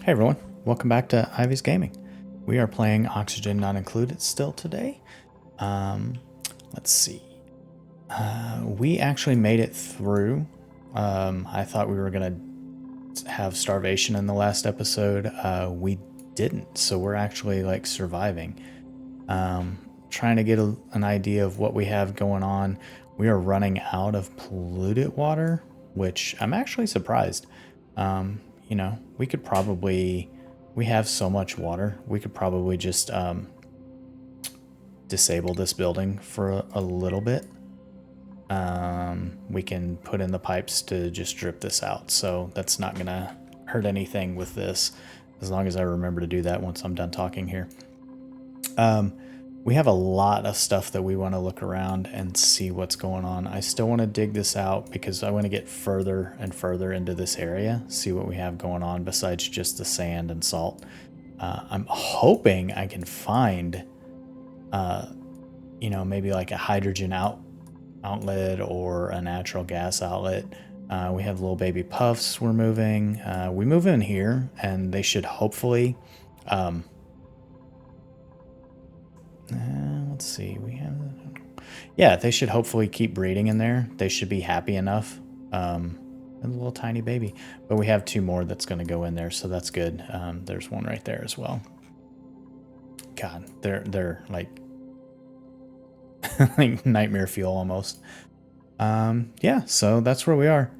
Hey everyone, welcome back to Ivy's Gaming. We are playing Oxygen Not Included still today. Um, let's see. We actually made it through. I thought we were gonna have starvation in the last episode. We didn't, so we're actually like surviving. Trying to get an idea of what we have going on. We are running out of polluted water, which I'm actually surprised. We could probably, we have so much water, we could probably just disable this building for a little bit. We can put in the pipes to just drip this out, so that's not gonna hurt anything with this, as long as I remember to do that once I'm done talking here. We have a lot of stuff that we want to look around and see what's going on. I still want to dig this out because I want to get further and further into this area, see what we have going on besides just the sand and salt. I'm hoping I can find, maybe like a hydrogen outlet or a natural gas outlet. We have little baby puffs we're moving. We move in here and they should hopefully... let's see, we have... Yeah, they should hopefully keep breeding in there. They should be happy enough. A little tiny baby. But we have two more that's going to go in there, so that's good. There's one right there as well. God, they're like... like nightmare fuel almost. Yeah, so that's where we are.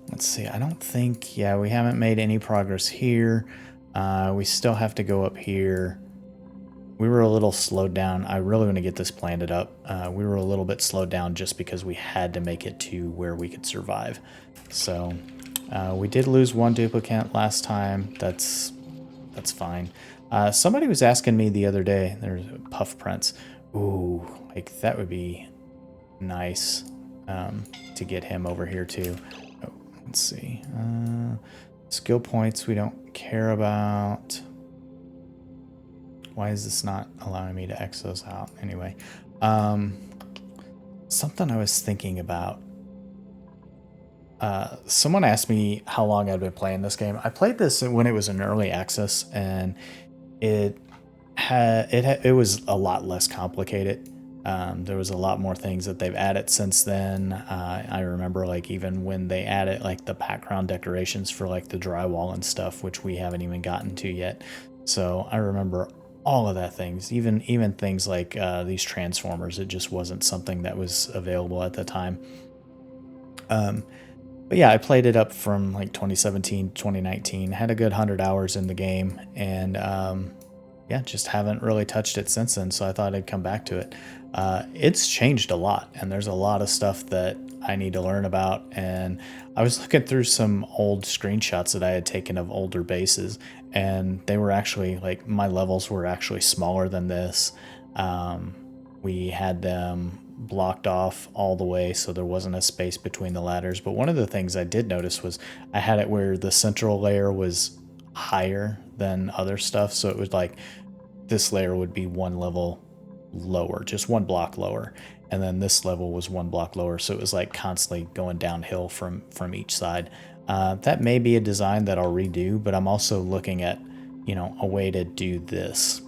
Let's see, I don't think... Yeah, we haven't made any progress here. We still have to go up here. We were a little slowed down. I really want to get this planted up. We were a little bit slowed down just because we had to make it to where we could survive. So we did lose one duplicate last time. That's fine. Somebody was asking me the other day, there's puff prints. Ooh, like that would be nice to get him over here too. Oh, let's see. Skill points we don't care about. Why is this not allowing me to X those out? Anyway, something I was thinking about. Someone asked me how long I'd been playing this game. I played this when it was in early access, and it was a lot less complicated. There was a lot more things that they've added since then. I remember like even when they added like the background decorations for like the drywall and stuff, which we haven't even gotten to yet. So I remember all of that things, even things like these transformers. It just wasn't something that was available at the time. But yeah, I played it up from like 2017, 2019, had a good 100 hours in the game, and yeah, just haven't really touched it since then, so I thought I'd come back to it. It's changed a lot, and there's a lot of stuff that I need to learn about, and I was looking through some old screenshots that I had taken of older bases, and they were actually, like, my levels were actually smaller than this. We had them blocked off all the way so there wasn't a space between the ladders, but one of the things I did notice was I had it where the central layer was higher than other stuff, so it was like this layer would be one level lower, just one block lower, and then this level was one block lower, so it was like constantly going downhill from each side. That may be a design that I'll redo, but I'm also looking at, a way to do this,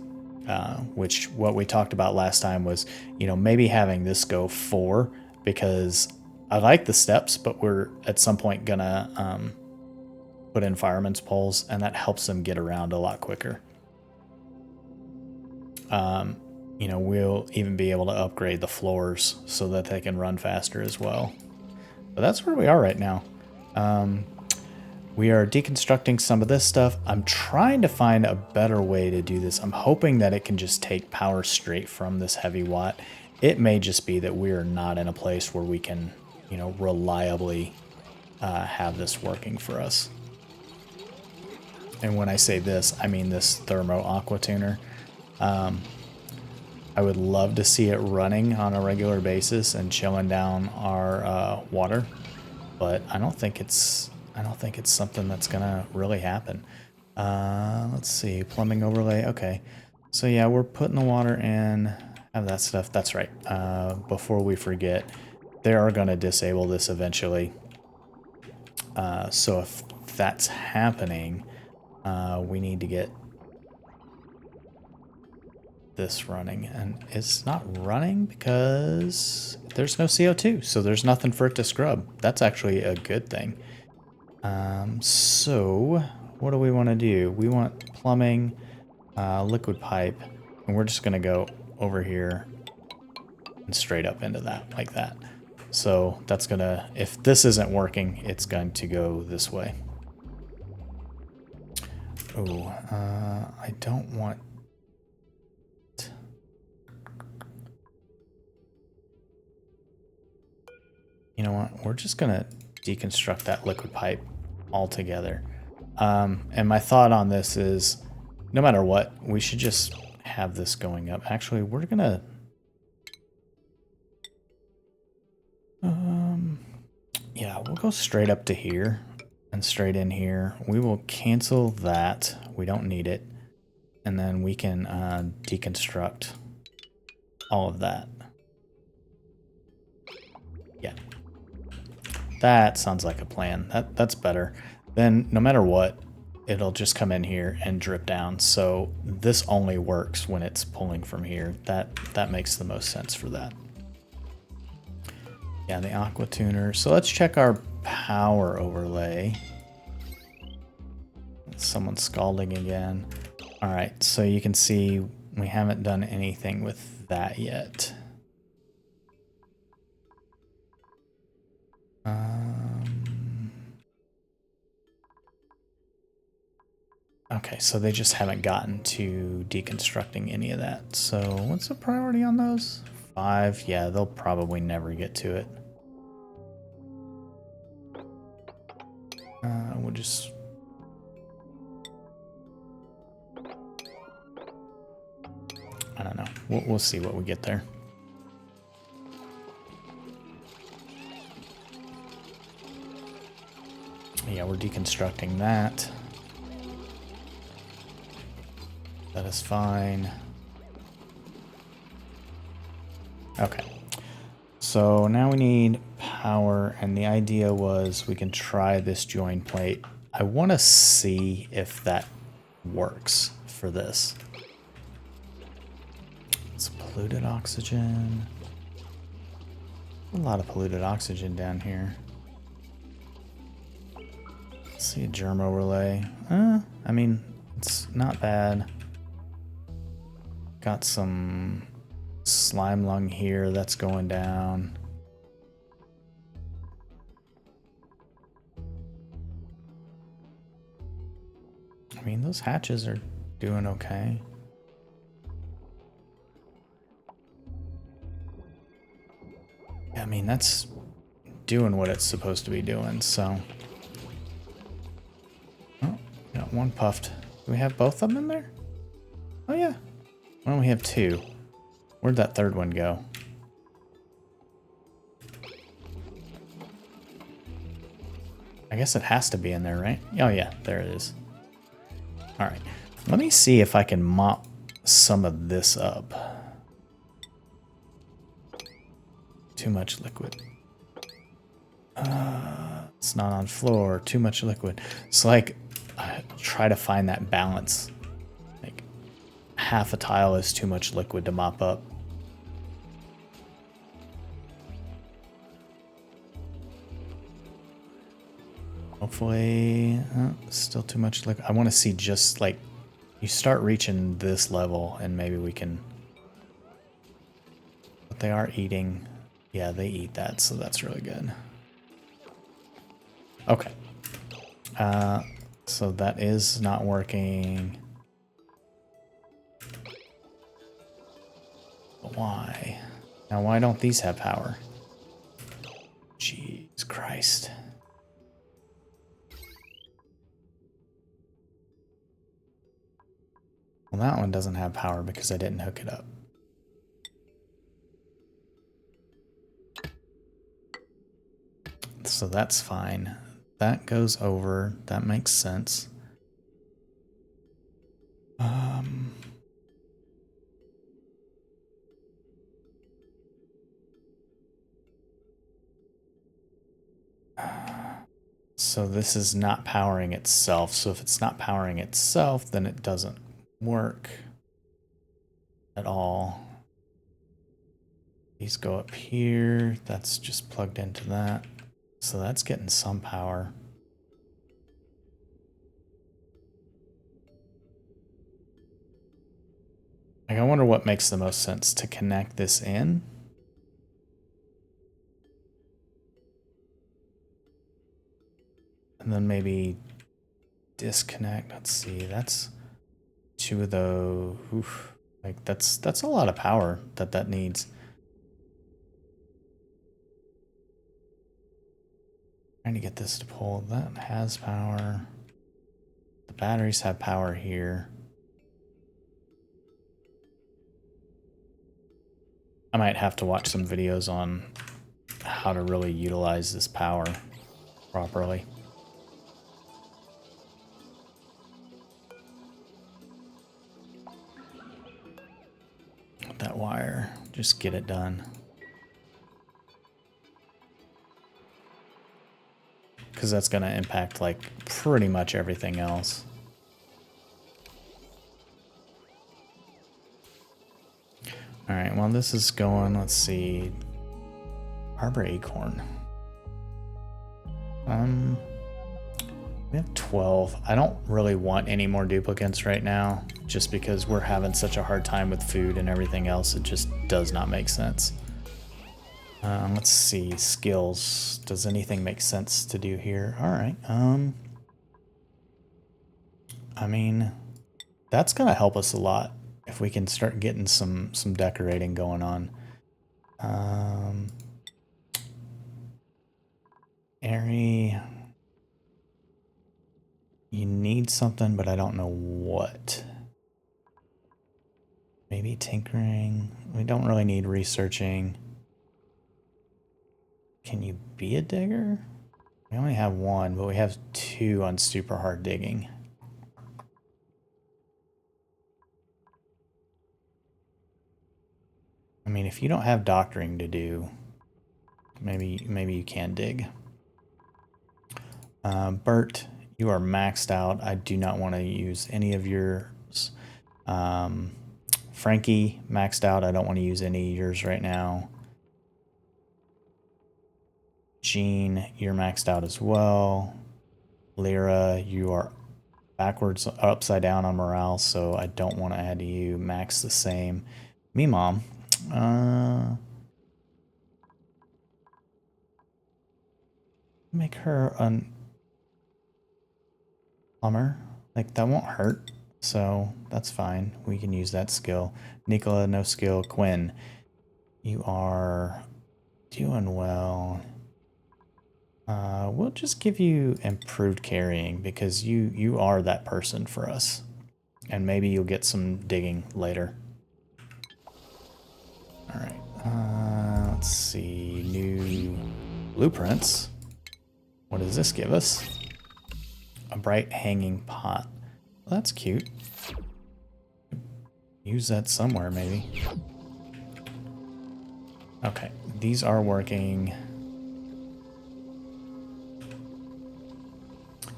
which what we talked about last time was, maybe having this go 4, because I like the steps, but we're at some point gonna put in fireman's poles, and that helps them get around a lot quicker. We'll even be able to upgrade the floors so that they can run faster as well. But that's where we are right now. We are deconstructing some of this stuff. I'm trying to find a better way to do this. I'm hoping that it can just take power straight from this heavy watt. It may just be that we're not in a place where we can, reliably have this working for us. And when I say this, I mean this thermo aqua tuner. I would love to see it running on a regular basis and chilling down our water, but I don't think it's something that's gonna really happen. Let's see, plumbing overlay. Okay, so yeah, we're putting the water in. Have that stuff. That's right. Before we forget, they are gonna disable this eventually. So if that's happening, we need to get this running, and it's not running because there's no CO2, so there's nothing for it to scrub. That's actually a good thing. So what do we want to do? We want plumbing, liquid pipe, and we're just gonna go over here and straight up into that like that. So that's gonna, if this isn't working, it's going to go this way. Oh, I don't want. You know what? We're just gonna deconstruct that liquid pipe altogether. And my thought on this is, no matter what, we should just have this going up. Actually, we're gonna. Yeah, we'll go straight up to here and straight in here. We will cancel that. We don't need it. And then we can deconstruct all of that. Yeah. That sounds like a plan. That's better. Then no matter what, it'll just come in here and drip down. So this only works when it's pulling from here. That makes the most sense for that. Yeah, the aqua tuner. So let's check our power overlay. Someone's scalding again. All right, so you can see we haven't done anything with that yet. Okay, so they just haven't gotten to deconstructing any of that. So what's the priority on those? 5. Yeah, they'll probably never get to it. We'll just... I don't know. We'll see what we get there. Yeah, we're deconstructing that. That is fine. Okay. So now we need power, and the idea was we can try this join plate. I want to see if that works for this. It's polluted oxygen. A lot of polluted oxygen down here. Let's see a germ overlay. I mean, it's not bad. Got some slime lung here that's going down. I mean, those hatches are doing okay. Yeah, I mean, that's doing what it's supposed to be doing, so. Oh, got one puffed. Do we have both of them in there? Oh, yeah. Why don't we have 2? Where'd that third one go? I guess it has to be in there, right? Oh, yeah, there it is. All right. Let me see if I can mop some of this up. Too much liquid. It's not on floor. Too much liquid. It's like, try to find that balance. Like, half a tile is too much liquid to mop up. Hopefully, still too much liquid. I want to see just like, you start reaching this level and maybe we can, but they are eating. Yeah, they eat that, so that's really good. Okay. So that is not working. But why? Now, why don't these have power? Jeez Christ. Well, that one doesn't have power because I didn't hook it up. So that's fine. That goes over. That makes sense. So So this is not powering itself. So if it's not powering itself, then it doesn't work at all. These go up here. That's just plugged into that. So that's getting some power. Like, I wonder what makes the most sense to connect this in. And then maybe disconnect. Let's see. That's 2 of those. Oof. Like that's a lot of power that needs. Trying to get this to pull. That has power. The batteries have power here. I might have to watch some videos on how to really utilize this power properly. That wire, just get it done. Because that's going to impact like pretty much everything else. All right, while this is going, let's see. Harbor Acorn. We have 12. I don't really want any more duplicates right now, just because we're having such a hard time with food and everything else. It just does not make sense. Let's see, skills. Does anything make sense to do here? All right. I mean, that's gonna help us a lot if we can start getting some decorating going on. Airy. You need something, but I don't know what. Maybe tinkering. We don't really need researching. Can you be a digger? We only have 1, but we have 2 on super hard digging. I mean, if you don't have doctoring to do, maybe you can dig. Bert, you are maxed out. I do not want to use any of yours. Frankie, maxed out. I don't want to use any of yours right now. Gene, you're maxed out as well. Lyra, you are backwards, upside down on morale, so I don't want to add to you. Max the same. Me, Mom. Make her an plumber. Like, that won't hurt, so that's fine. We can use that skill. Nicola, no skill. Quinn, you are doing well. We'll just give you improved carrying because you are that person for us. And maybe you'll get some digging later. All right. Let's see. New blueprints. What does this give us? A bright hanging pot. Well, that's cute. Use that somewhere, maybe. Okay. These are working.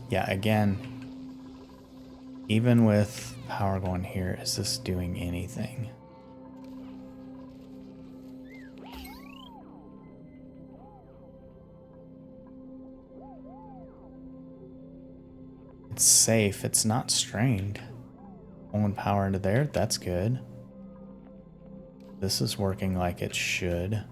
Yeah, again, even with power going here, is this doing anything? It's safe. It's not strained. Pulling power into there. That's good. This is working like it should.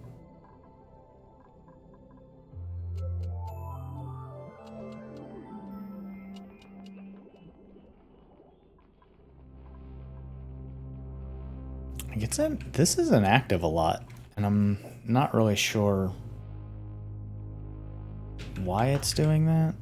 This is inactive a lot, and I'm not really sure why it's doing that.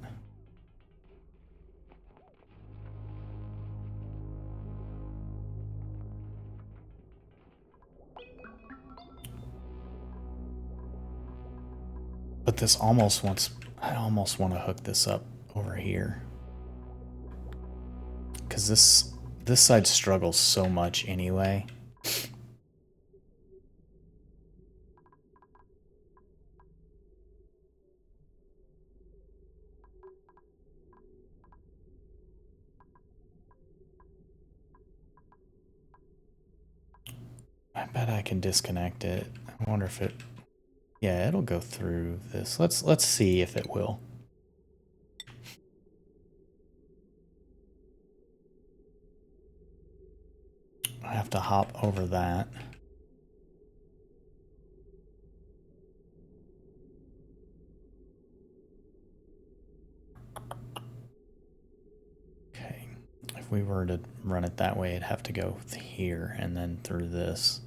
But this almost wants, I almost want to hook this up over here. Because this side struggles so much anyway. I bet I can disconnect it. I wonder if it... Yeah, it'll go through this. Let's see if it will. I have to hop over that. Okay. If we were to run it that way, it'd have to go here and then through this.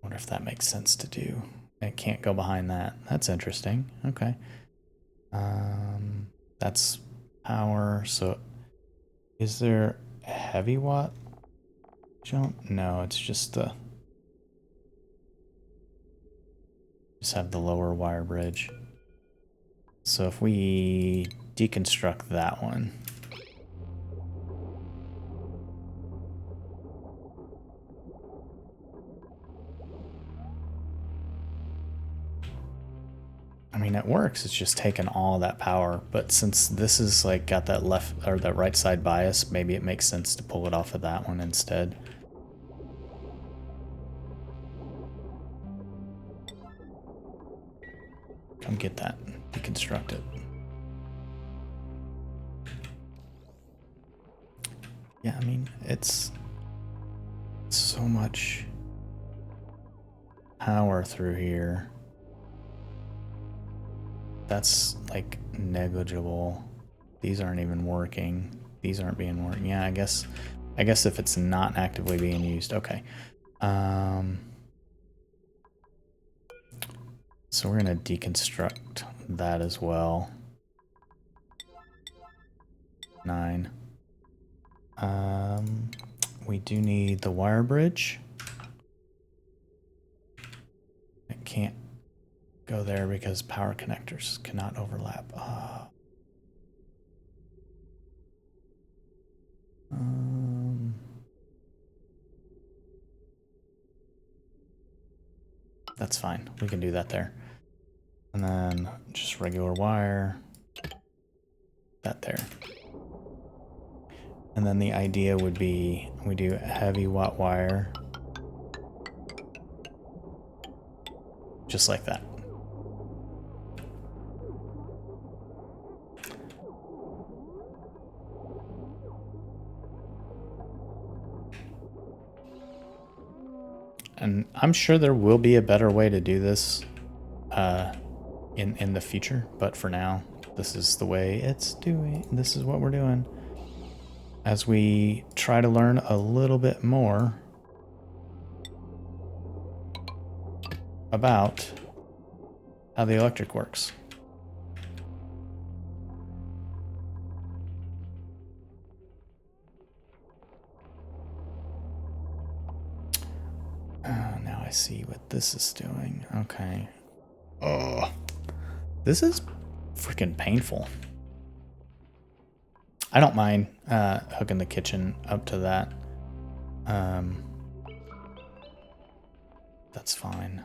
Wonder if that makes sense to do. It can't go behind that. That's interesting. Okay. That's power. So is there a heavy watt jump? No, it's just the... Just have the lower wire bridge. So if we deconstruct that one. I mean, it works. It's just taking all that power. But since this is like got that left or that right side bias, maybe it makes sense to pull it off of that one instead. Come get that. Deconstruct it. Yeah, I mean, it's so much power through here. That's like negligible. These aren't even working. These aren't being working. Yeah, I guess if it's not actively being used. Okay. So we're gonna deconstruct that as well. 9. We do need the wire bridge. It can't go there because power connectors cannot overlap. That's fine. We can do that there. And then just regular wire. That there. And then the idea would be we do heavy watt wire. Just like that. And I'm sure there will be a better way to do this in the future, but for now, this is the way it's doing. This is what we're doing. As we try to learn a little bit more about how the electric works. Now I see what this is doing. Okay. Oh, this is freaking painful. I don't mind hooking the kitchen up to that. That's fine.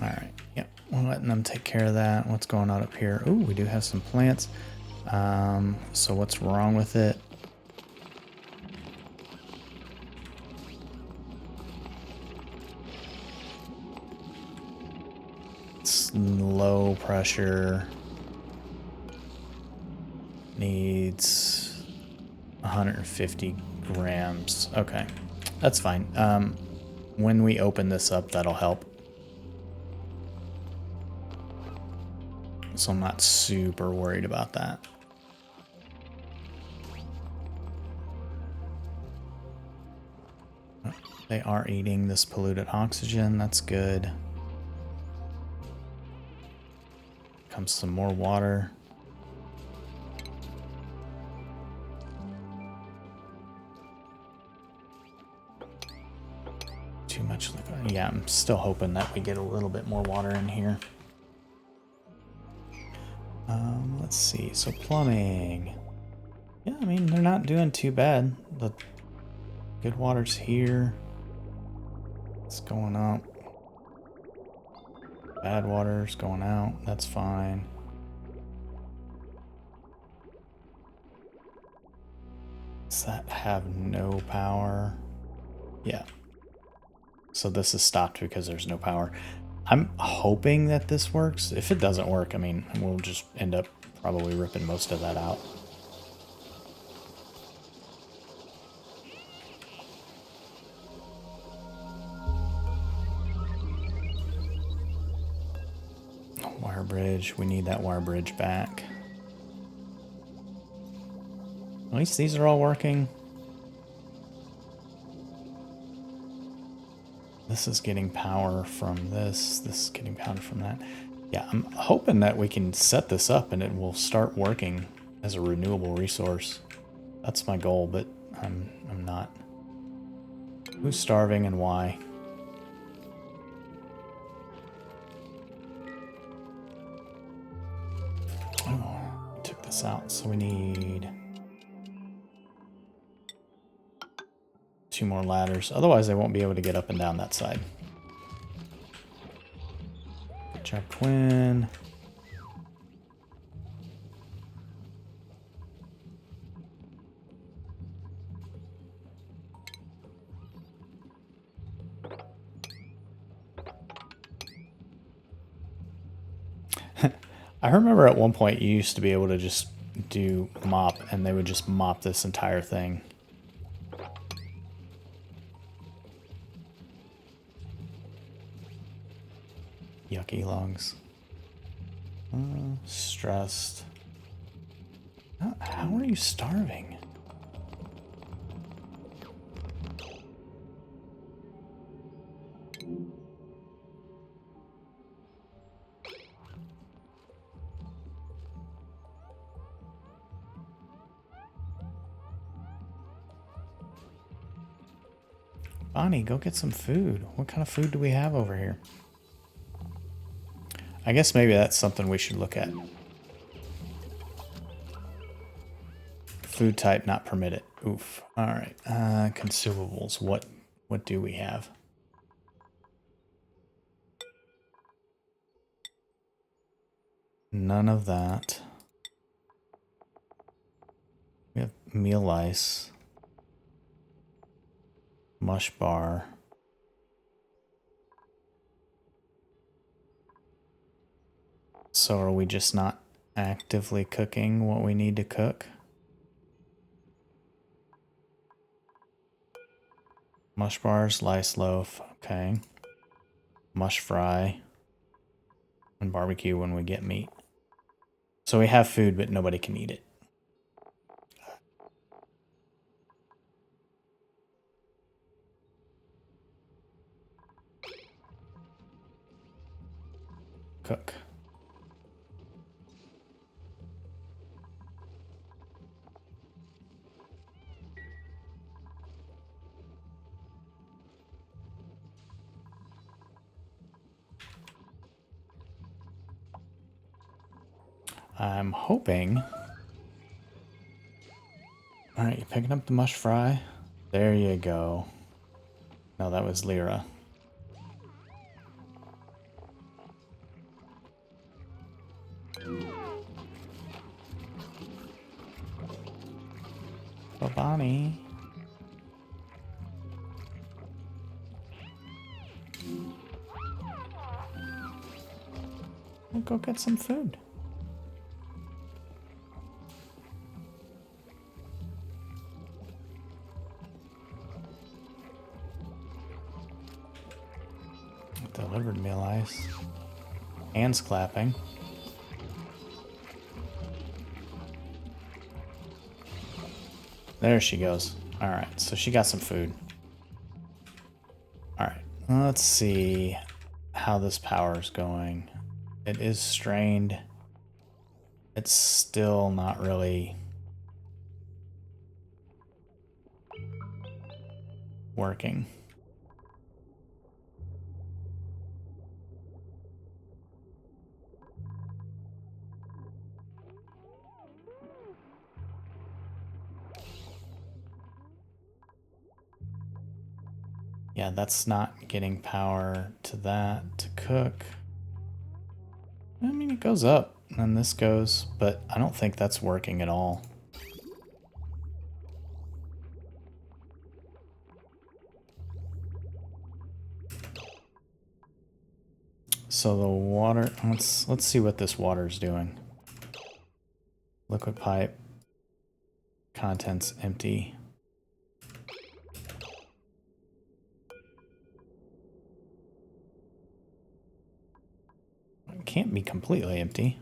All right. Yep. We're letting them take care of that. What's going on up here? Ooh, we do have some plants. So what's wrong with it? It's low pressure. Needs 150 grams. Okay, that's fine. When we open this up, that'll help. So I'm not super worried about that. They are eating this polluted oxygen. That's good. Comes some more water. Too much liquid. Yeah, I'm still hoping that we get a little bit more water in here. Let's see. So plumbing. Yeah, I mean, they're not doing too bad. The good water's here. It's going up. Bad water's going out. That's fine. Does that have no power? Yeah. So this is stopped because there's no power. I'm hoping that this works. If it doesn't work, I mean, we'll just end up probably ripping most of that out. Wire bridge. We need that wire bridge back. At least these are all working. This is getting power from this. This is getting power from that. Yeah, I'm hoping that we can set this up and it will start working as a renewable resource. That's my goal, but I'm not. Who's starving and why? Oh, we took this out, so we need 2 more ladders. Otherwise, they won't be able to get up and down that side. Good job, Quinn. I remember at one point you used to be able to just do mop and they would just mop this entire thing. Yucky lungs. Stressed. How are you starving? Bonnie, go get some food. What kind of food do we have over here? I guess maybe that's something we should look at. Food type not permitted. Oof. All right. Consumables. What do we have? None of that. We have meal ice. Mush bar. So are we just not actively cooking what we need to cook? Mush bars, lice loaf, okay. Mush fry. And barbecue when we get meat. So we have food, but nobody can eat it. Cook. I'm hoping. All right, you picking up the mush fry? There you go. No, that was Lyra. Bonnie. We'll go get some food. Delivered meal ice. Hands clapping. There she goes. Alright, so she got some food. Alright, let's see how this power is going. It is strained. It's still not really working. Yeah, that's not getting power to that to cook. I mean, it goes up, and this goes, but I don't think that's working at all. So the water, let's see what this water's doing. Liquid pipe, contents empty. It can't be completely empty.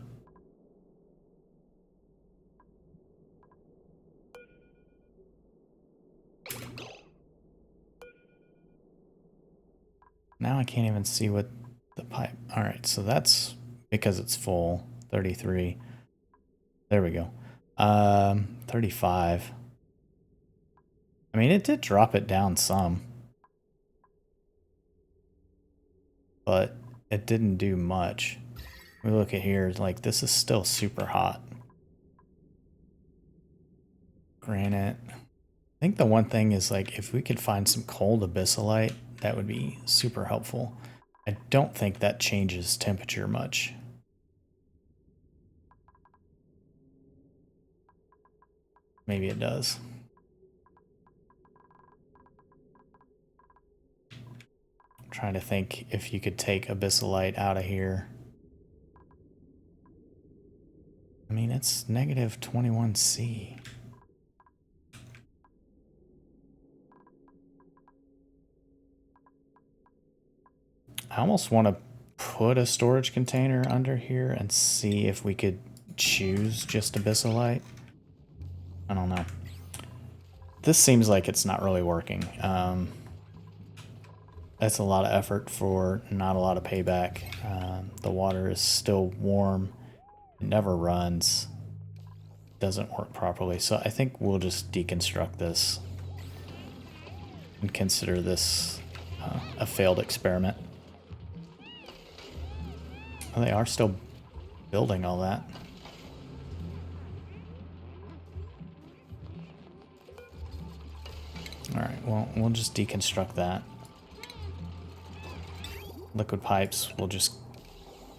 Now I can't even see what the pipe. All right, so that's because it's full. 33. There we go. 35. I mean, it did drop it down some, but it didn't do much. We look at here, like this is still super hot. Granite. I think the one thing is like if we could find some cold abyssalite, that would be super helpful. I don't think that changes temperature much. Maybe it does. I'm trying to think if you could take abyssalite out of here. I mean, it's negative 21C. I almost want to put a storage container under here and see if we could choose just abyssalite. I don't know. This seems like it's not really working. That's a lot of effort for not a lot of payback. The water is still warm. It never runs. Doesn't work properly. So I think we'll just deconstruct this and consider this a failed experiment. Well, they are still building all that. Alright, well, we'll just deconstruct that. Liquid pipes will just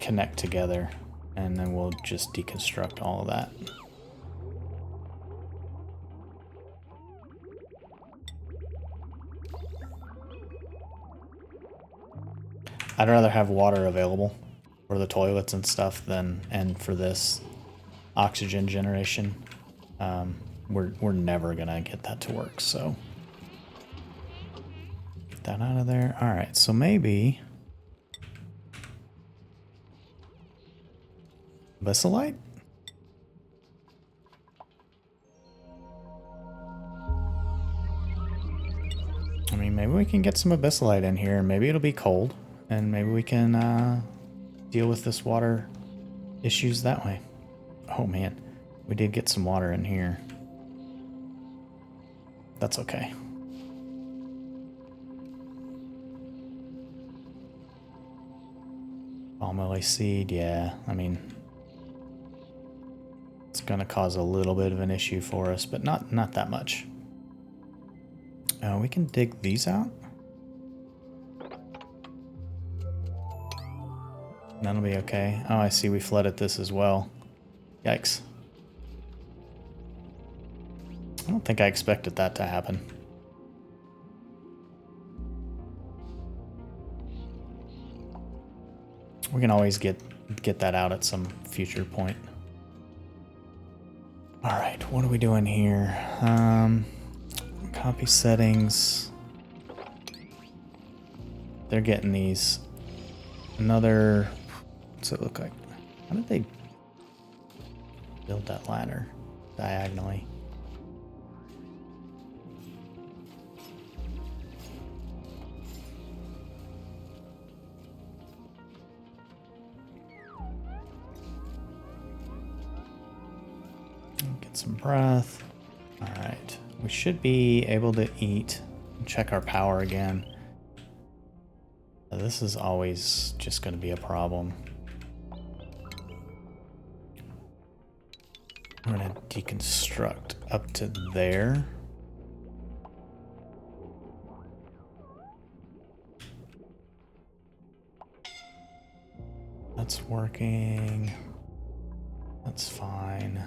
connect together, and then we'll just deconstruct all of that. I'd rather have water available for the toilets and stuff and for this oxygen generation. We're never gonna get that to work, so get that out of there. All right, so maybe abyssalite. I mean, maybe we can get some abyssalite in here, and maybe it'll be cold, and maybe we can deal with this water issues that way. Oh man, we did get some water in here. That's okay. Palm lily seed, yeah, I mean, it's gonna cause a little bit of an issue for us, but not that much. We can dig these out. That'll be okay. Oh, I see we flooded this as well. Yikes. I don't think I expected that to happen. We can always get that out at some future point. All right, what are we doing here? Copy settings. They're getting these. Another, what's it look like? How did they build that ladder diagonally? Get some breath. All right, we should be able to eat. Check our power again. This is always just going to be a problem. I'm going to deconstruct up to there. That's working. That's fine.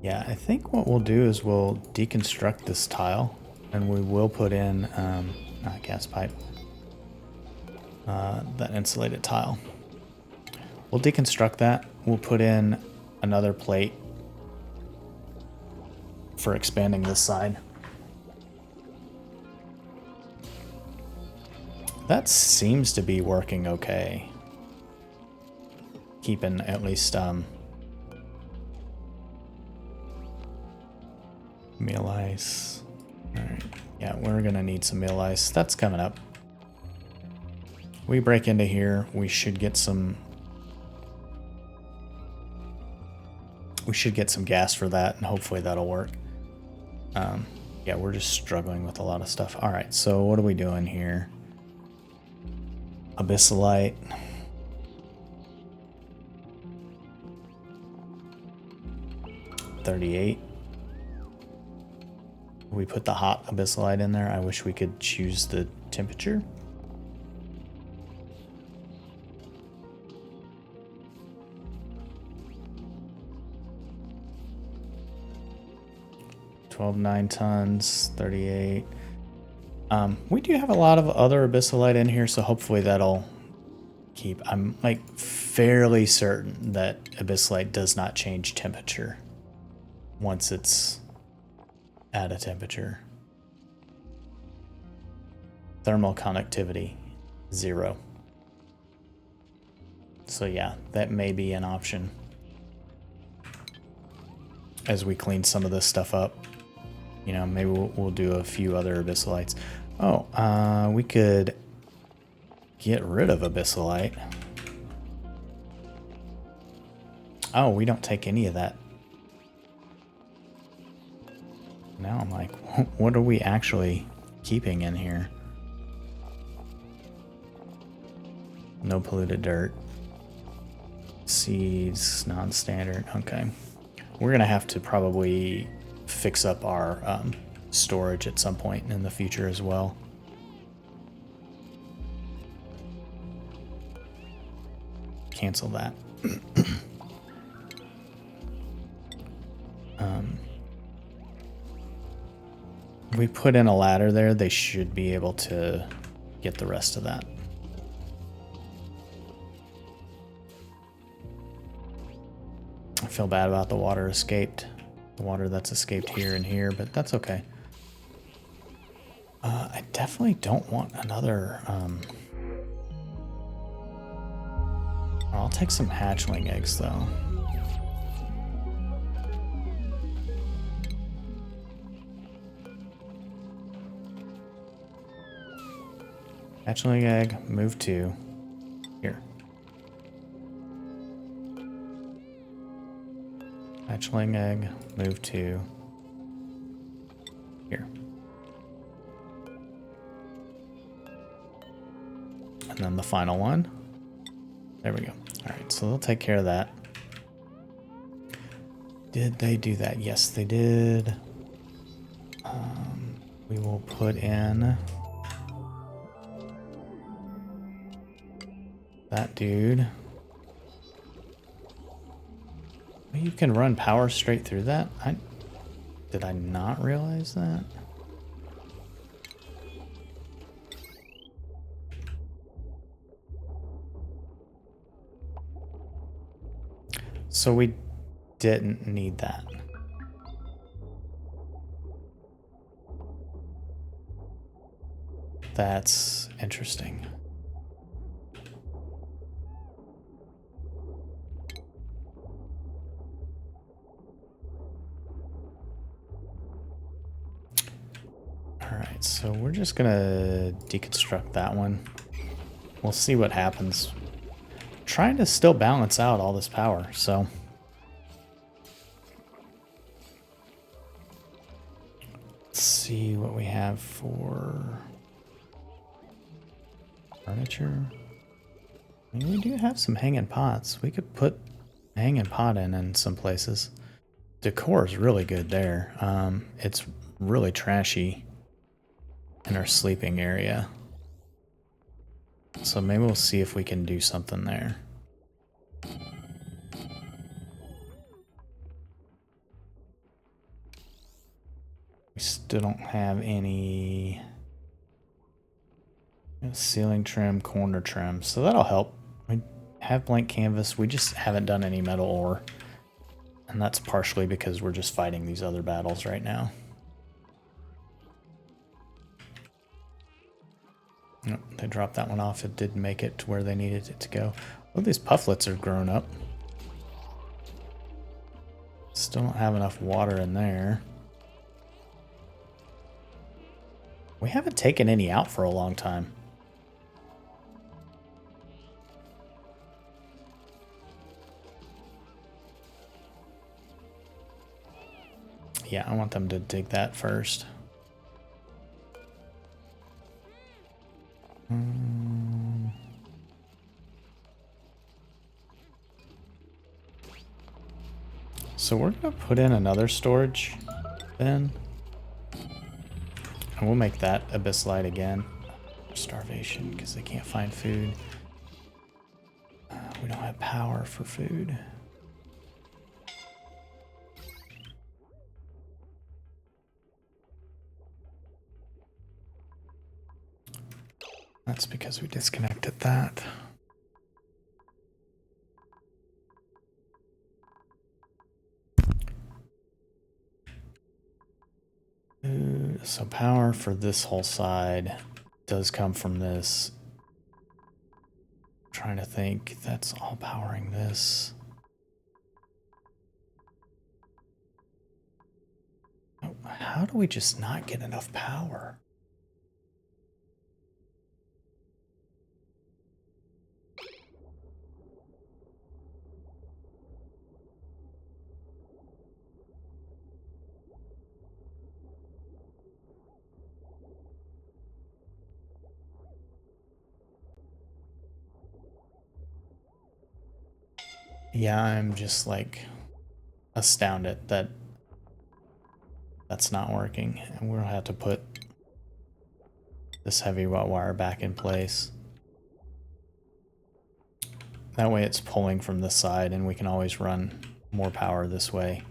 Yeah, I think what we'll do is we'll deconstruct this tile and we will put in gas pipe, that insulated tile. We'll deconstruct that. We'll put in another plate for expanding this side. That seems to be working okay. Keeping at least meal ice. Alright, yeah, we're gonna need some meal ice. That's coming up. We break into here, we should get some gas for that, and hopefully that'll work. Yeah, we're just struggling with a lot of stuff. Alright, so what are we doing here? Abyssalite. $38. We put the hot abyssalite in there. I wish we could choose the temperature. $12.9 tons, 38. We do have a lot of other abyssalite in here, so hopefully that'll keep. I'm like fairly certain that abyssalite does not change temperature once it's at a temperature. Thermal conductivity, 0. So yeah, that may be an option as we clean some of this stuff up. You know, maybe we'll do a few other abyssalites. Oh, we could get rid of abyssalite. Oh, we don't take any of that. Now I'm like, what are we actually keeping in here? No polluted dirt. Seeds, non-standard. Okay. We're going to have to probably fix up our storage at some point in the future as well. Cancel that. We put in a ladder there, they should be able to get the rest of that. I feel bad about the water escaped. The water that's escaped here and here, but that's okay. I definitely don't want another... I'll take some hatchling eggs, though. Hatchling egg, move to here. Hatchling egg, move to here. And then the final one. There we go. All right, so they'll take care of that. Did they do that? Yes, they did. We will put in that dude. You can run power straight through that? Did I not realize that? So we didn't need that. That's interesting. Alright, so we're just gonna deconstruct that one. We'll see what happens. Trying to still balance out all this power, so let's see what we have for furniture. I mean, we do have some hanging pots. We could put a hanging pot in some places. decor is really good there. It's really trashy in our sleeping area. So maybe we'll see if we can do something there. We still don't have any ceiling trim, corner trim, so that'll help. We have blank canvas, we just haven't done any metal ore. And that's partially because we're just fighting these other battles right now. Nope, they dropped that one off. It didn't make it to where they needed it to go. Well, these pufflets are grown up. Still don't have enough water in there. We haven't taken any out for a long time. Yeah, I want them to dig that first. So we're gonna put in another storage bin. And we'll make that abyss light again. Starvation, because they can't find food. We don't have power for food. That's because we disconnected that. So power for this whole side does come from this. I'm trying to think, that's all powering this. Oh, how do we just not get enough power? Yeah, I'm just like astounded that that's not working. And we'll have to put this heavy wire back in place. That way it's pulling from this side and we can always run more power this way.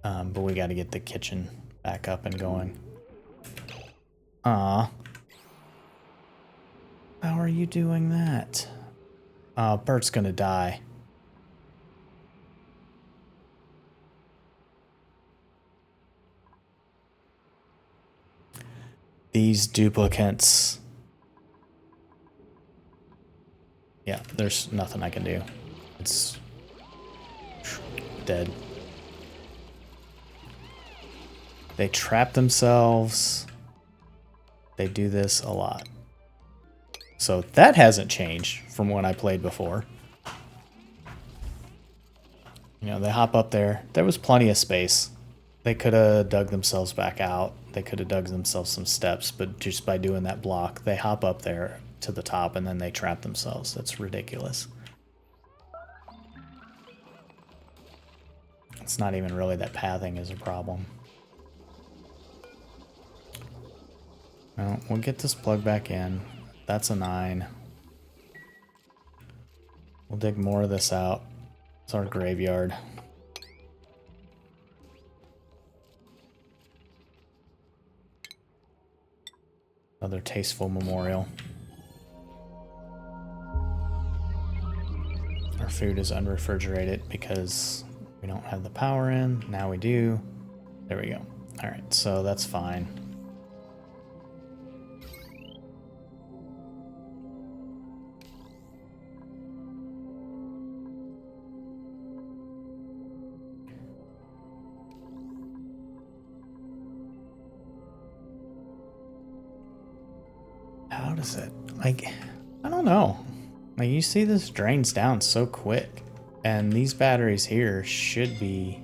But we got to get the kitchen back up and going. How are you doing that? Bert's gonna die. These duplicates. Yeah, there's nothing I can do. It's dead. They trap themselves. They do this a lot. So that hasn't changed from when I played before. You know, they hop up there. There was plenty of space. They could have dug themselves back out. They could have dug themselves some steps, but just by doing that block, they hop up there to the top and then they trap themselves. That's ridiculous. It's not even really that pathing is a problem. Well, we'll get this plug back in. That's a 9. We'll dig more of this out. It's our graveyard. Another tasteful memorial. Our food is unrefrigerated because we don't have the power in. Now we do. There we go. All right, so that's fine. How does it, like, I don't know. Like, you see this drains down so quick. And these batteries here should be,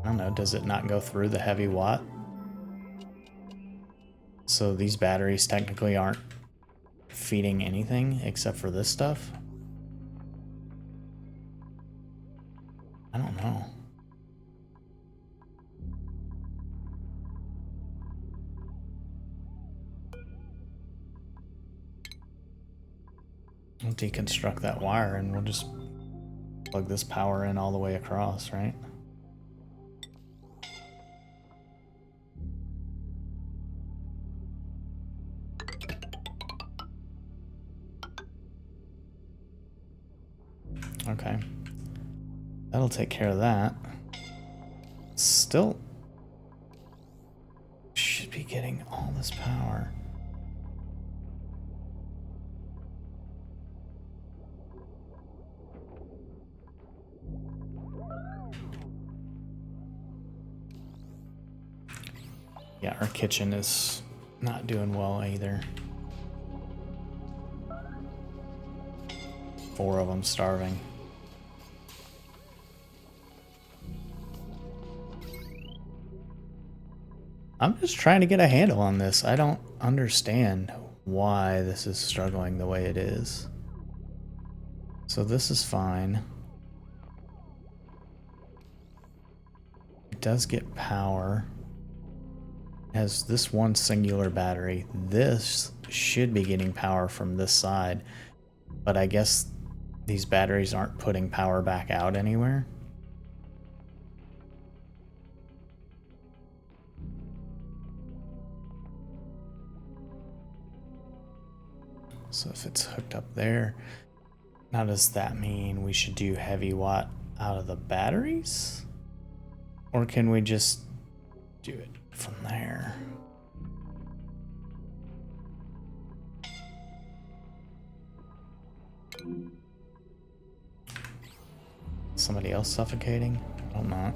I don't know, does it not go through the heavy watt? So these batteries technically aren't feeding anything except for this stuff? I don't know. We'll deconstruct that wire and we'll just plug this power in all the way across, right? Okay. That'll take care of that. Still should be getting all this power. Yeah, our kitchen is not doing well either. 4 of them starving. I'm just trying to get a handle on this. I don't understand why this is struggling the way it is. So this is fine. It does get power. It has this one singular battery. This should be getting power from this side, but I guess these batteries aren't putting power back out anywhere. So if it's hooked up there, now does that mean we should do heavy watt out of the batteries? Or can we just do it from there? Somebody else suffocating? I hope not.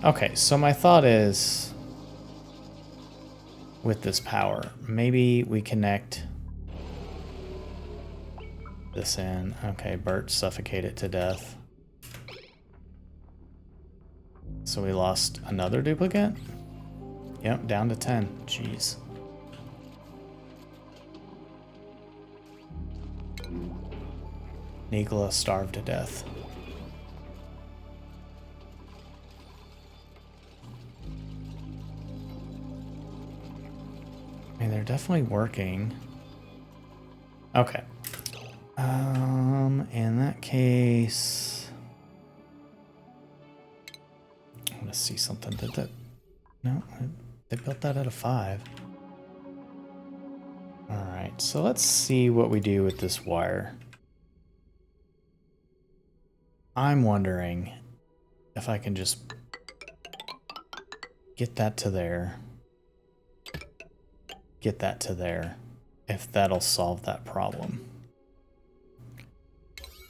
Okay, so my thought is, with this power, maybe we connect this in. Okay, Bert suffocated to death. So we lost another duplicate? Yep, down to 10. Jeez. Nikola starved to death. I mean, they're definitely working. Okay. In that case, I want to see something. Did that? No, they built that at a 5. All right, so let's see what we do with this wire. I'm wondering if I can just get that to there, get that to there, if that'll solve that problem.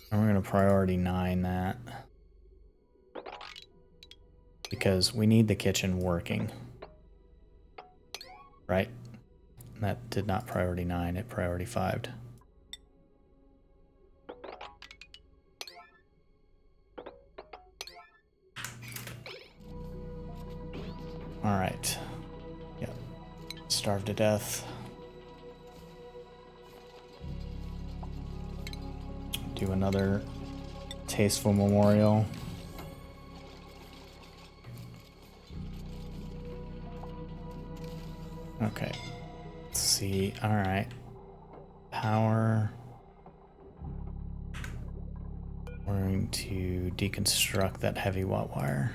And we're going to priority 9 that, because we need the kitchen working, right? That did not priority 9, it priority 5'd. All right. Yep. Starved to death. Do another tasteful memorial. Okay. Let's see. All right. Power. We're going to deconstruct that heavy watt wire.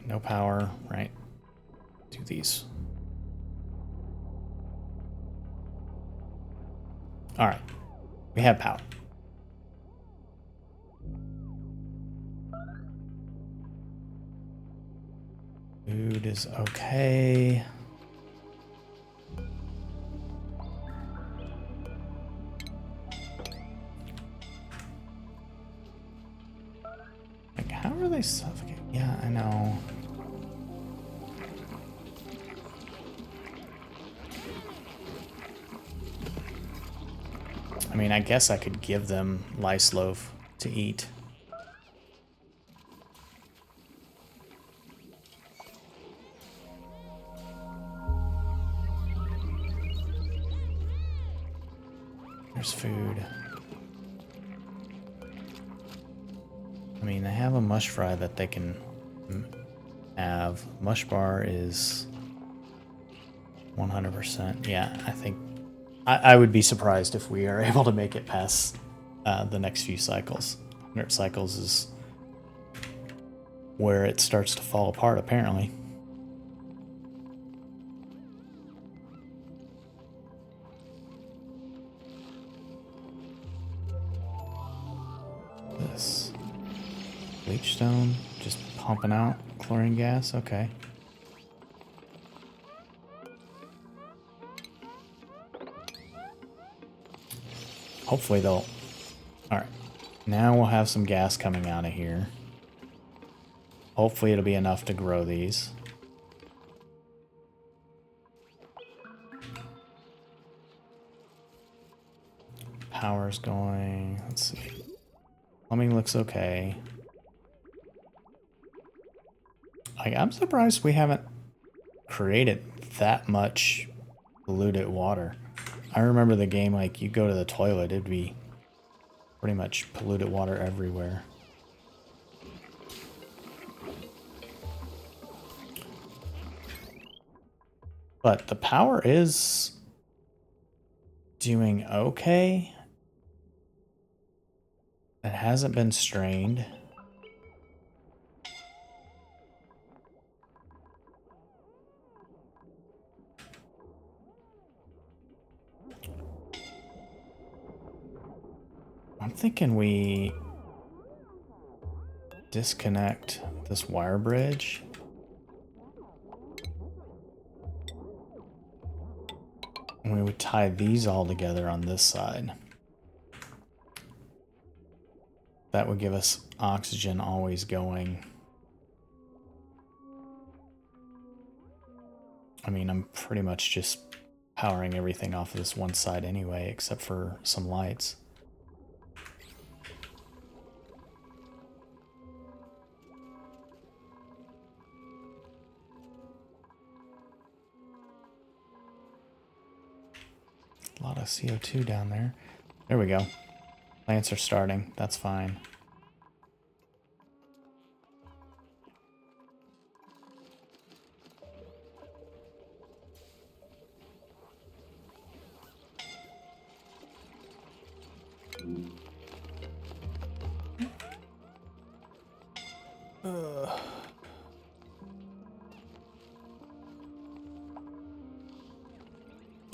No power, right? Do these. All right, we have power. Food is okay. Like, how are they suffocating? Yeah, I know. I mean, I guess I could give them lice loaf to eat. There's food. I mean, they have a mush fry that they can have. Mush bar is 100%. Yeah, I think I would be surprised if we are able to make it past the next few cycles. 100 cycles is where it starts to fall apart, apparently. This bleach stone just pumping out chlorine gas. Okay. Hopefully they'll... Alright. Now we'll have some gas coming out of here. Hopefully it'll be enough to grow these. Power's going... Let's see. Plumbing looks okay. I'm surprised we haven't created that much polluted water. I remember the game, like, you go to the toilet, it'd be pretty much polluted water everywhere. But the power is doing okay. It hasn't been strained. I'm thinking we disconnect this wire bridge. And we would tie these all together on this side. That would give us oxygen always going. I mean, I'm pretty much just powering everything off of this one side anyway, except for some lights. A lot of CO2 down there. There we go. Plants are starting. That's fine.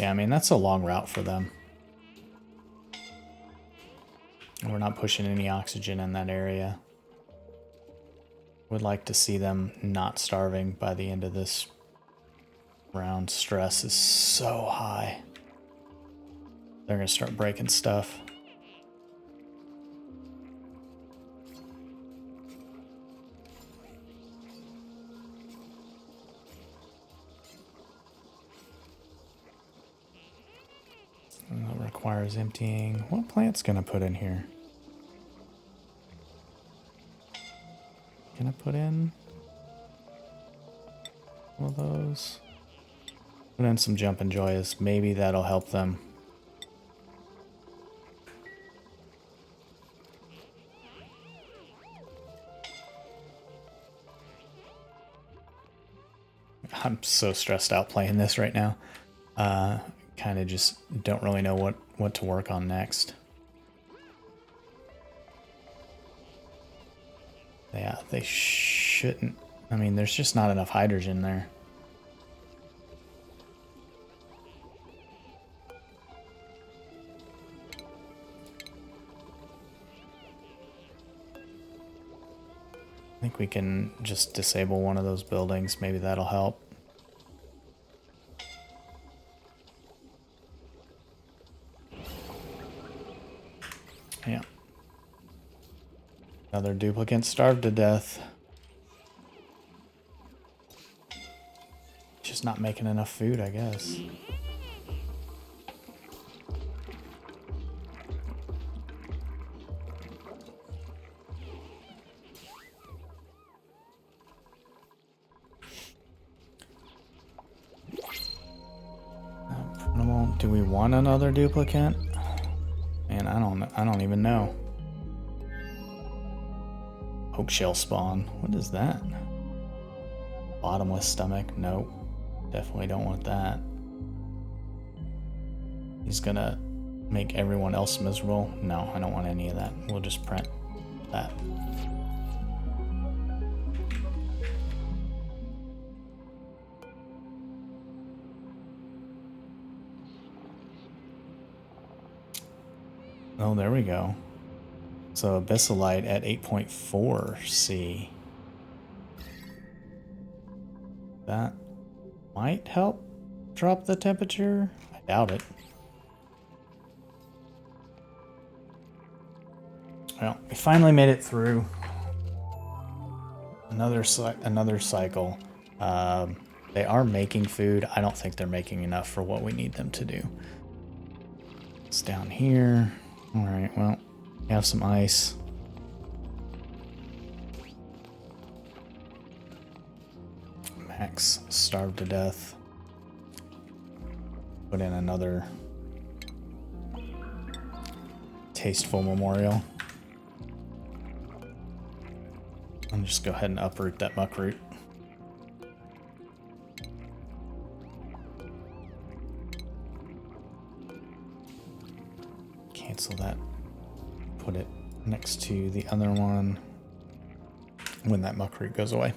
Yeah, I mean, that's a long route for them. And we're not pushing any oxygen in that area. Would like to see them not starving by the end of this round. Stress is so high. They're going to start breaking stuff. That requires emptying. What plant's gonna put in here? Gonna put in one of those. Put in some jumping joyas. Maybe that'll help them. I'm so stressed out playing this right now. Kind of just don't really know what to work on next. Yeah, they shouldn't. I mean, there's just not enough hydrogen there. I think we can just disable one of those buildings. Maybe that'll help. Yeah. Another duplicate starved to death. Just not making enough food, I guess. Do we want another duplicate? Man, I don't even know. Oak shell spawn. What is that? Bottomless stomach. Nope. Definitely don't want that. He's gonna make everyone else miserable. No, I don't want any of that. We'll just print that. Oh, there we go. So abyssalite at 8.4 C. That might help drop the temperature. I doubt it. Well, we finally made it through another cycle. They are making food. I don't think they're making enough for what we need them to do. It's down here. All right, well, we have some ice. Max starved to death. Put in another tasteful memorial. And just go ahead and uproot that muckroot. Cancel that. Put it next to the other one when that muckroot goes away.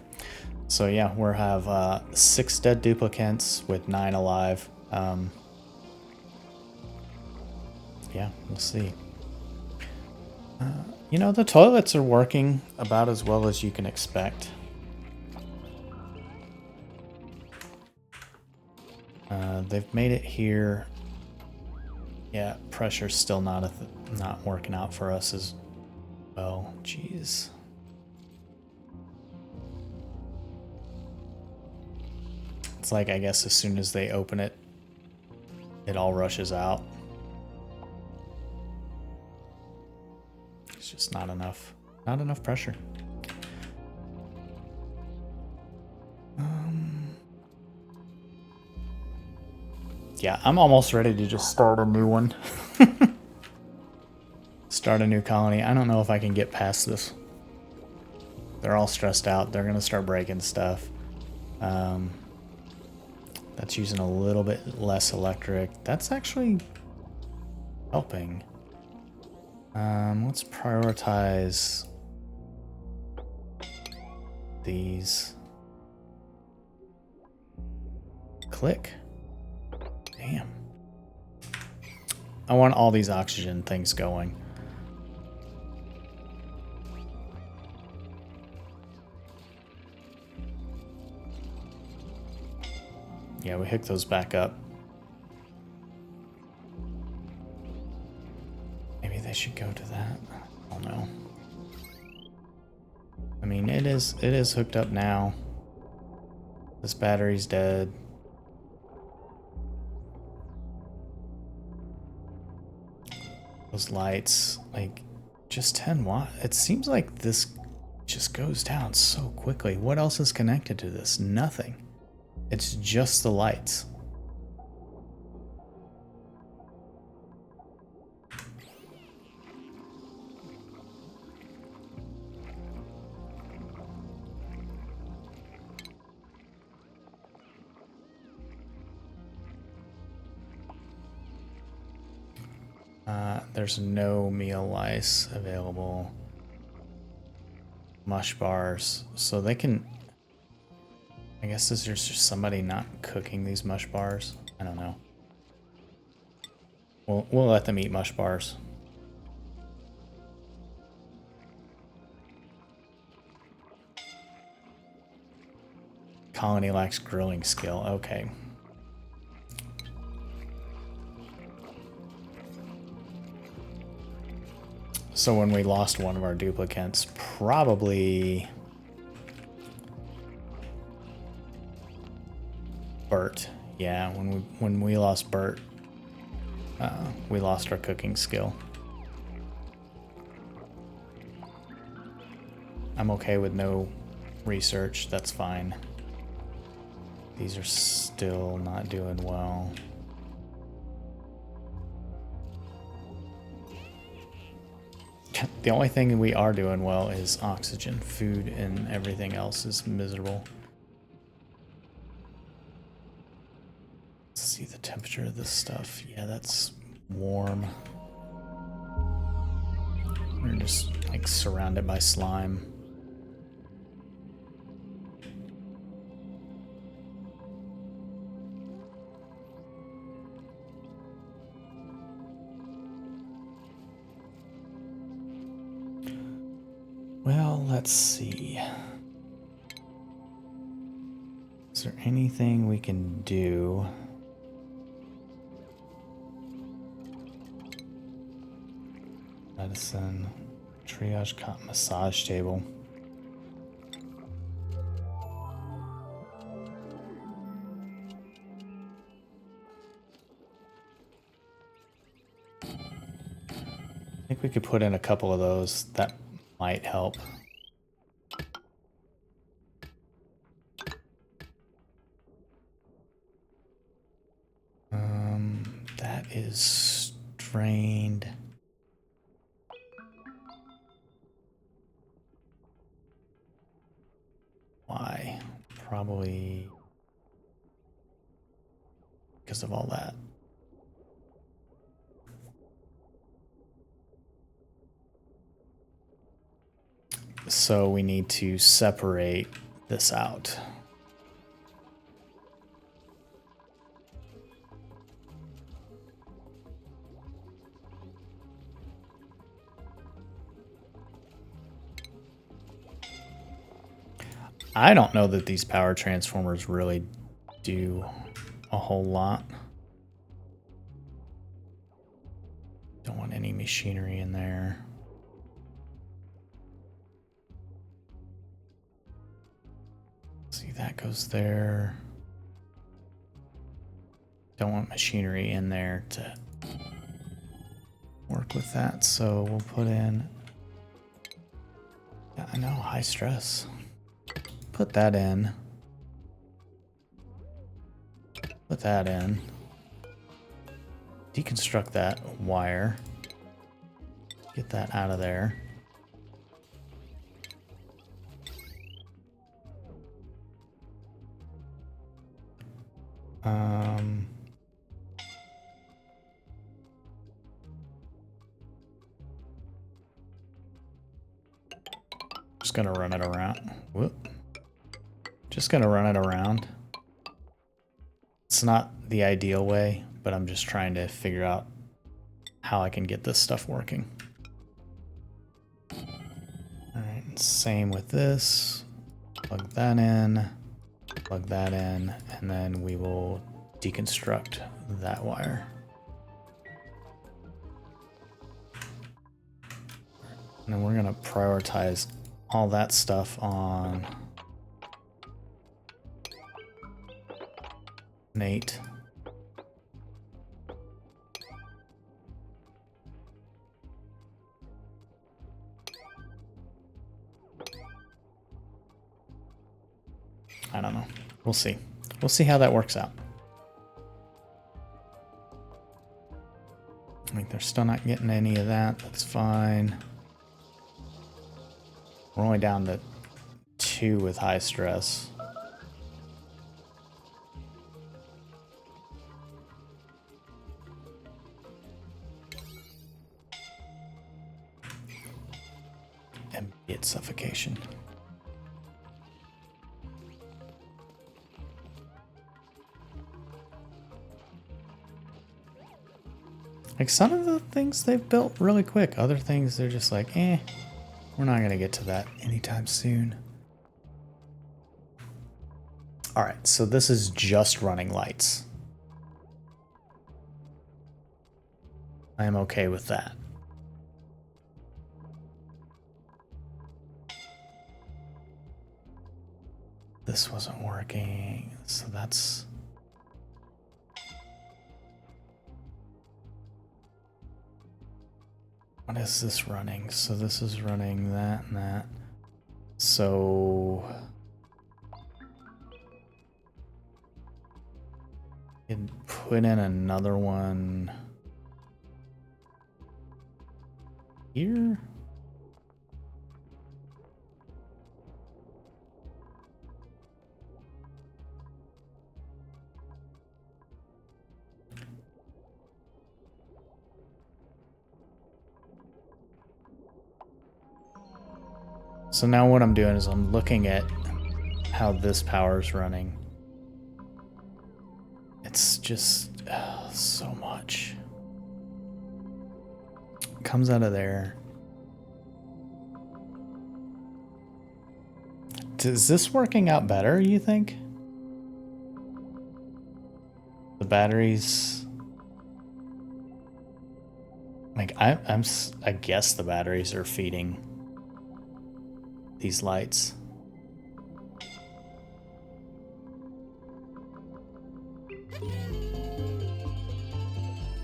So yeah, we'll have 6 dead duplicants with 9 alive. Yeah, we'll see. You know, the toilets are working about as well as you can expect. They've made it here. Yeah, pressure's still not working out for us as well. Jeez. It's like, I guess as soon as they open it, it all rushes out. It's just not enough pressure. Yeah, I'm almost ready to just start a new one. Start a new colony. I don't know if I can get past this. They're all stressed out. They're gonna start breaking stuff. That's using a little bit less electric. That's actually helping. Let's prioritize these. Click. Damn. I want all these oxygen things going. Yeah, we hook those back up. Maybe they should go to that. I don't know. I mean, it is hooked up now. This battery's dead. Those lights, like, just 10 watt. It seems like this just goes down so quickly. What else is connected to this? Nothing. It's just the lights. There's no meal lice available. Mush bars. So they can... I guess there's just somebody not cooking these mush bars. I don't know. We'll let them eat mush bars. Colony lacks grilling skill. Okay. So when we lost one of our duplicates, probably Bert. Yeah, when we lost Bert, we lost our cooking skill. I'm okay with no research. That's fine. These are still not doing well. The only thing we are doing well is oxygen. Food and everything else is miserable. Let's see the temperature of this stuff. Yeah, that's warm. We're just like surrounded by slime. Well, let's see. Is there anything we can do? Medicine, triage, cot, massage table. I think we could put in a couple of those. That might help. That is strained. Why? Probably because of all that. So we need to separate this out. I don't know that these power transformers really do a whole lot. Don't want any machinery in there. See, that goes there. Don't want machinery in there to work with that, so we'll put in... Yeah, I know, high stress. Put that in. Put that in. Deconstruct that wire. Get that out of there. Just gonna run it around. Whoop. Just gonna run it around. It's not the ideal way, but I'm just trying to figure out how I can get this stuff working. Alright, same with this. Plug that in, and then we will deconstruct that wire. And then we're gonna prioritize all that stuff on Nate. I don't know. We'll see. We'll see how that works out. Like, they're still not getting any of that. That's fine. We're only down to 2 with high stress. Immediate suffocation. Like, some of the things they've built really quick. Other things, they're just like, eh, we're not going to get to that anytime soon. All right, so this is just running lights. I am okay with that. This wasn't working, so that's... What is this running? So this is running that and that. So... you put in another one... here? So now what I'm doing is I'm looking at how this power is running. It's just so much. It comes out of there. Is this working out better, you think? The batteries... Like, I guess the batteries are feeding these lights.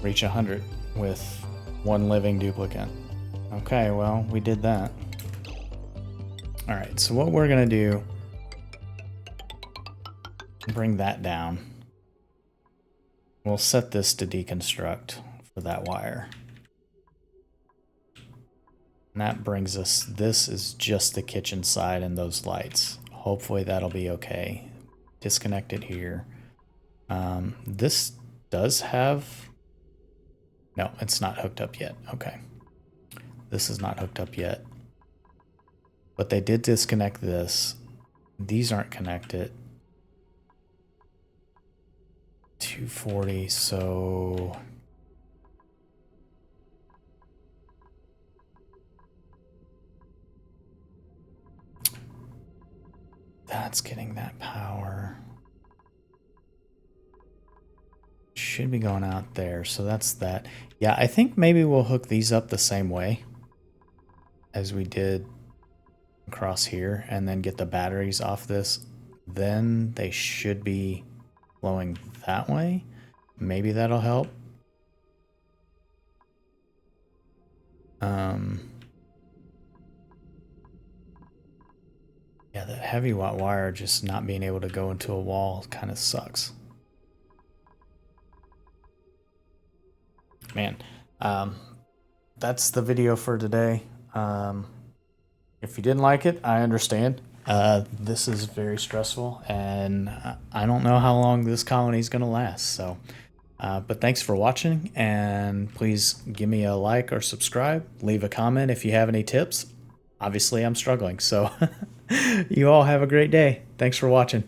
Reach 100 with one living duplicate. Okay, well, we did that. Alright, so what we're gonna do, bring that down. We'll set this to deconstruct for that wire. And that brings us, this is just the kitchen side and those lights. Hopefully that'll be okay. Disconnect it here. This does have, no, it's not hooked up yet. Okay. This is not hooked up yet. But they did disconnect this. These aren't connected. 240, so... That's getting that power. Should be going out there, so that's that. Yeah, I think maybe we'll hook these up the same way as we did across here, and then get the batteries off this. Then they should be flowing that way. Maybe that'll help. Yeah, the heavy watt wire just not being able to go into a wall kind of sucks. Man, that's the video for today. If you didn't like it, I understand. This is very stressful, and I don't know how long this colony is going to last. So, but thanks for watching, and please give me a like or subscribe. Leave a comment if you have any tips. Obviously, I'm struggling, so you all have a great day. Thanks for watching.